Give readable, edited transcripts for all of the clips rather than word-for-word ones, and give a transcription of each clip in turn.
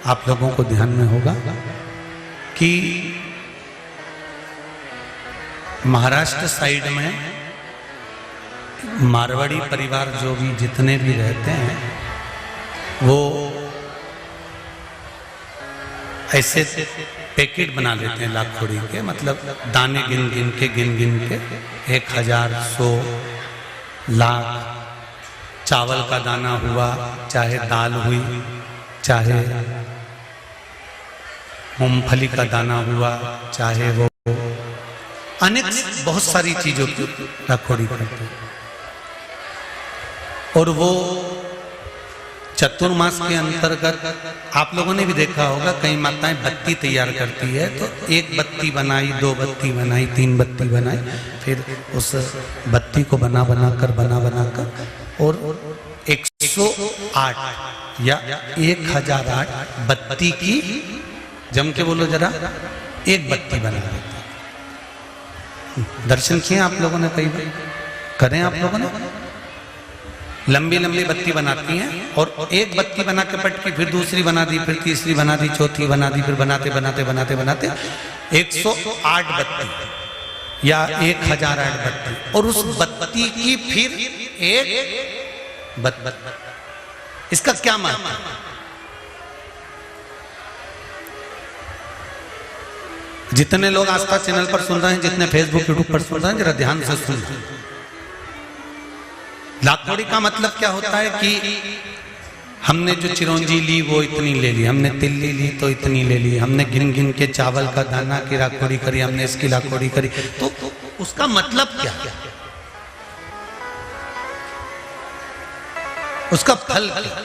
आप लोगों को ध्यान में होगा कि महाराष्ट्र साइड में मारवाड़ी परिवार जो भी जितने भी रहते हैं वो ऐसे पैकेट बना लेते हैं लाखोड़ी के, मतलब दाने गिन गिन के 1000, 100, लाख चावल का दाना हुआ, चाहे दाल हुई, चाहे मूंगफली का दाना हुआ, चाहे वो अनेक बहुत सारी चीजों की लाखोड़ी करते हैं। और वो चतुर्मास के अंतर्गत आप लोगों ने भी देखा होगा, कई माताएं बत्ती तैयार करती है, तो 1 बत्ती बनाई, 2 बत्ती बनाई, 3 बत्ती बनाई, फिर उस बत्ती को बना कर और 108 या 1008 बत्ती की, जम के बोलो जरा, 1 बत्ती बना देते। दर्शन किए आप लोगों ने, कई करें आप लोगों ने? लंबी लंबी बत्ती बनाती हैं और 1 बत्ती बना के पटकी, फिर दूसरी बना दी, फिर तीसरी बना दी, चौथी बना दी, फिर बनाते 108 बत्ती या 1008 बत्ती, और उस बत्ती की फिर एक बत्ती। इसका क्या मतलब? जितने लोग आस्था चैनल पर सुन रहे हैं, जितने फेसबुक यूट्यूब पर सुन रहे हैं, जरा ध्यान से सुन। लाखोड़ी का मतलब क्या होता है कि हमने जो चिरौंजी ली वो इतनी ले ली, हमने तिल्ली ली तो इतनी ले ली, हमने गिन गिन के चावल का दाना की लाखोड़ी करी, हमने इसकी लाखोड़ी करी, तो उसका मतलब क्या? उसका फल क्या?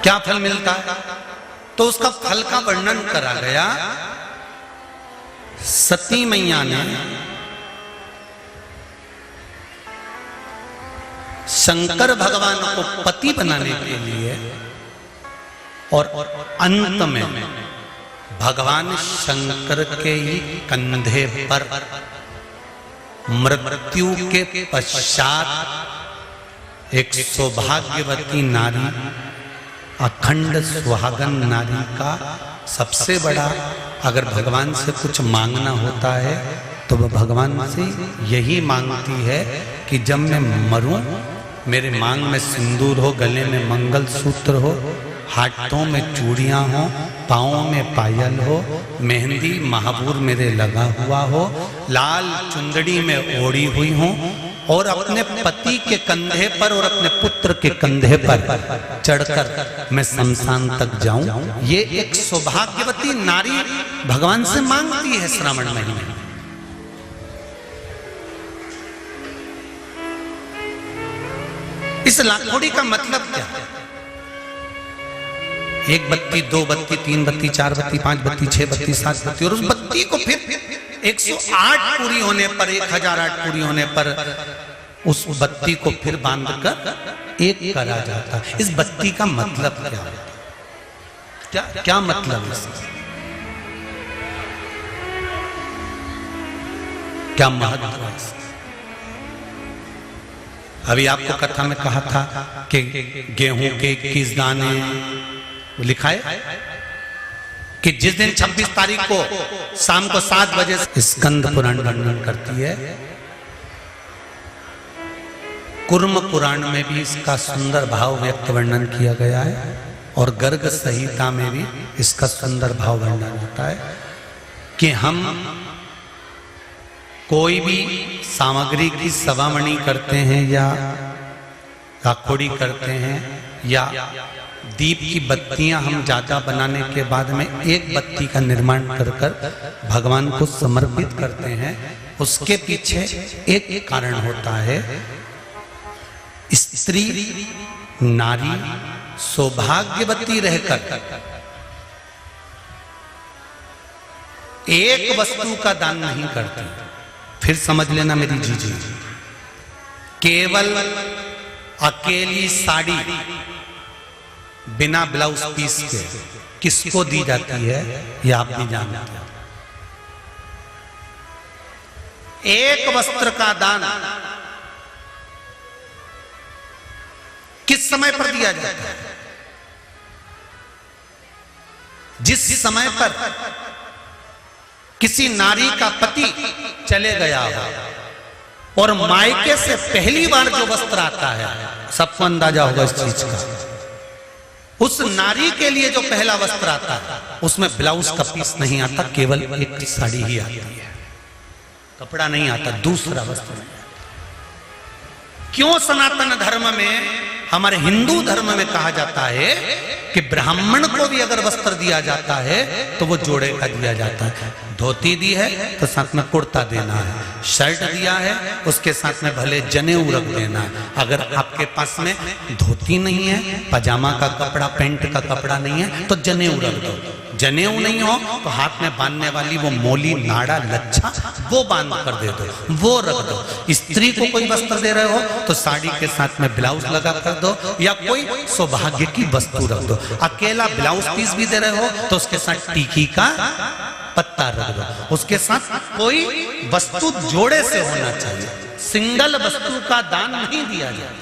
क्या फल मिलता है? तो उसका फल का वर्णन करा गया। सती मैया ने शंकर भगवान को पति बनाने के लिए और अंत में भगवान शंकर के ही कंधे पर मृत्यु के पश्चात एक सौभाग्यवती नारी, अखंड सुहागन नारी का सबसे बड़ा, अगर भगवान से कुछ मांगना होता है तो वह भगवान से यही मांगती है कि जब मैं मरूं मेरे मांग में सिंदूर हो, गले में मंगल सूत्र हो, हाथों में चूड़ियां हो, पाँवों में पायल हो, मेहंदी महाबूर मेरे लगा हुआ हो, लाल चुंदड़ी में ओढ़ी हुई हो, और अपने पति के कंधे पर और अपने पुत्र के कंधे पर चढ़कर मैं शमशान तक जाऊं। ये एक सौभाग्यवती नारी भगवान से मांगती है श्रावण महीने में। इस लाखोड़ी का मतलब क्या है? 1 बत्ती, 2 बत्ती, 3 बत्ती, 4 बत्ती, 5 बत्ती, 6 बत्ती, 7 बत्ती, और उस बत्ती को फिर 108 पूरी होने पर, 1008 पूरी होने पर उस बत्ती को फिर बांधकर एक करा जाता है। इस बत्ती का मतलब क्या है? क्या मतलब है? क्या महत्व है? अभी आपको कथा में कहा था कि गेहूं के 21 दाने लिखा है कि जिस दिन 26 तारीख को शाम को 7 बजे स्कंद पुराण वर्णन करती है। कुर्म पुराण में भी इसका सुंदर भाव व्यक्त वर्णन किया गया है, और गर्ग संहिता में भी इसका सुंदर भाव वर्णन होता है कि हम कोई भी सामग्री की सवामणि करते हैं या लाखोड़ी करते हैं या दीप की बत्तियां हम ज्यादा बनाने के बाद में 1 बत्ती का निर्माण कर भगवान को समर्पित करते हैं। उसके पीछे एक कारण होता है, स्त्री नारी सौभाग्यवती रहकर एक वस्तु का दान नहीं करती। फिर समझ लेना मेरी जीजी, केवल अकेली साड़ी बिना ब्लाउज पीस के किसको दी जाती है ये आप भी जानते हैं। एक वस्त्र का दान किस समय पर दिया जाता है? जिस समय पर किसी नारी का पति चले गया हो और मायके से पहली बार जो वस्त्र आता है, सबको अंदाजा होगा इस चीज का, उस नारी के लिए जो पहला वस्त्र आता है उसमें ब्लाउज का पीस नहीं आता, केवल एक साड़ी ही आती है, कपड़ा नहीं आता, दूसरा वस्त्र नहीं आता। क्यों सनातन धर्म में, हमारे हिंदू धर्म में कहा जाता है कि ब्राह्मण को भी अगर वस्त्र दिया जाता है तो वो जोड़े का दिया जाता है। धोती दी है तो साथ में कुर्ता देना है, शर्ट दिया है उसके साथ में भले जनेऊ रख देना है। अगर आपके पास में धोती नहीं है, पजामा का कपड़ा, पैंट का कपड़ा नहीं है तो जनेऊ रख दो। जनेऊ नहीं हो तो हाथ में बांधने वाली वो मोली, नाड़ा, लच्छा वो बांध कर दे दो, वो रख दो। स्त्री को कोई वस्त्र दे रहे हो तो साड़ी के साथ में ब्लाउज लगा कर दो या कोई सौभाग्य की वस्तु रख दो। अकेला ब्लाउज पीस भी दे रहे हो तो उसके साथ टीकी का पत्ता रख दो, उसके साथ कोई वस्तु जोड़े से होना चाहिए, सिंगल वस्तु का दान नहीं दिया जाए।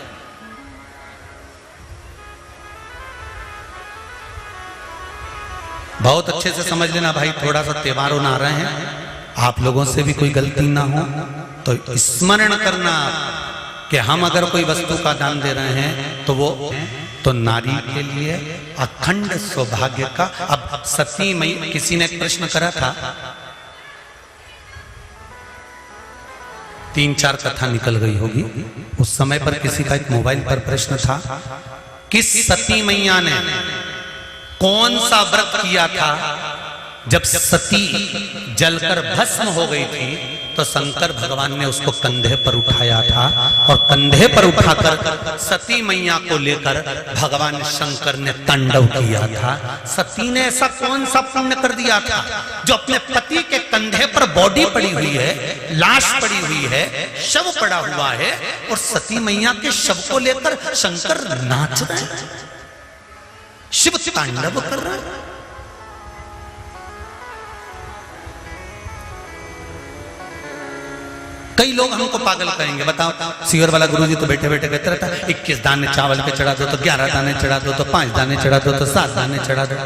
बहुत अच्छे से समझ लेना भाई, थोड़ा सा त्योहार आ रहे हैं, आप लोगों से भी कोई गलती ना हो तो स्मरण करना कि हम अगर कोई वस्तु का दान दे रहे हैं तो वो तो नारी के लिए अखंड सौभाग्य का। अब सती मई, किसी ने एक प्रश्न करा था, 3-4 कथा निकल गई होगी उस समय पर, किसी का एक मोबाइल पर प्रश्न था, किस सती मैया ने कौन सा व्रत किया था जब सती जलकर भस्म हो गई थी तो शंकर भगवान ने उसको कंधे पर उठाया था और कंधे पर उठाकर सती मैया को लेकर भगवान शंकर ने तांडव किया था। सती ने ऐसा कौन सा पुण्य कर दिया था जो अपने पति के कंधे पर बॉडी पड़ी हुई है, लाश पड़ी हुई है, शव पड़ा हुआ है और सती मैया के शव को लेकर शंकर नाच रहे हैं, शिव तांडव कर रहा है। कई लोग हमको पागल कहेंगे, बताओ सीवर वाला गुरुजी तो बैठे बैठे कहते रहता है 21 दाने चावल के चढ़ा दो तो 11 दाने चढ़ा दो तो 5 दाने चढ़ा दो तो 7 दाने चढ़ा दो,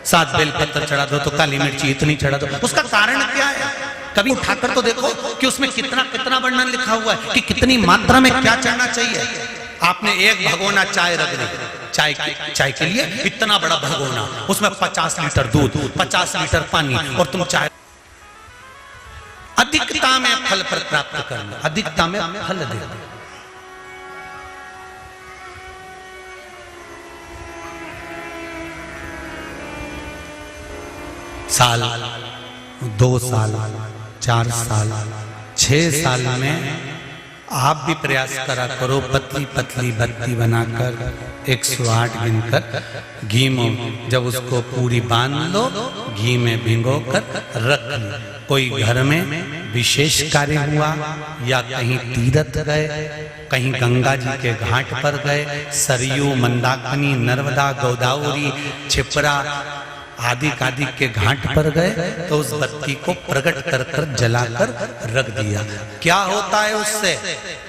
7 बेलपत्र चढ़ा दो तो काली मिर्ची इतनी चढ़ा दो। उसका कारण क्या है? कभी उठाकर तो देखो कि उसमें कितना कितना वर्णन लिखा हुआ है कि कितनी मात्रा में क्या चढ़ना चाहिए। आपने एक भगोना चाय रख दी, चाय के लिए इतना बड़ा भगोना, उसमें 50 लीटर दूध, 50 लीटर पानी और तुम चाय, अधिकता में फल पर प्राप्त करना, अधिकता में फल देना। साल, 2 साल, 4 साल, 6 साल में आप भी प्रयास करा करो, पतली पतली बत्ती बनाकर 108 गिनकर घी में जब उसको पूरी बांध लो, घी में भिगो कर रख लो। कोई घर में विशेष कार्य हुआ या कहीं तीर्थ गए, कहीं गंगा जी के घाट पर गए, सरयू, मंदाकिनी, नर्मदा, गोदावरी, छिपरा आदि के घाट पर गए तो उस बत्ती को प्रकट कर कर जलाकर रख दिया। क्या होता है उससे?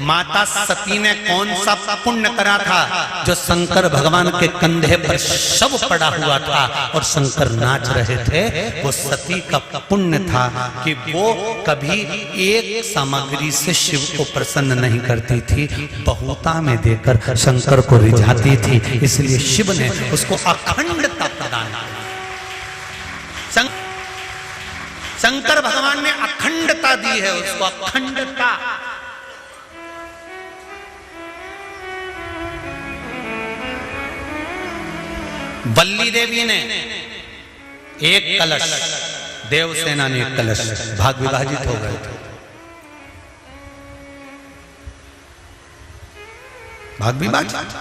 माता सती ने कौन सा पुण्य करा था जो शंकर भगवान के कंधे पर शव पड़ा हुआ था और शंकर नाच रहे थे? वो सती का पुण्य था कि वो कभी एक सामग्री से शिव को प्रसन्न नहीं करती थी, बहुता में देकर शंकर को रिझाती थी, इसलिए शिव ने उसको अखंडता प्रदान की। शंकर भगवान ने अखंडता दी है उसको, अखंडता। वल्ली देवी ने एक कलश, देवसेना ने एक कलश, भाग विभाजित हो गए थे, भाग विभाजित।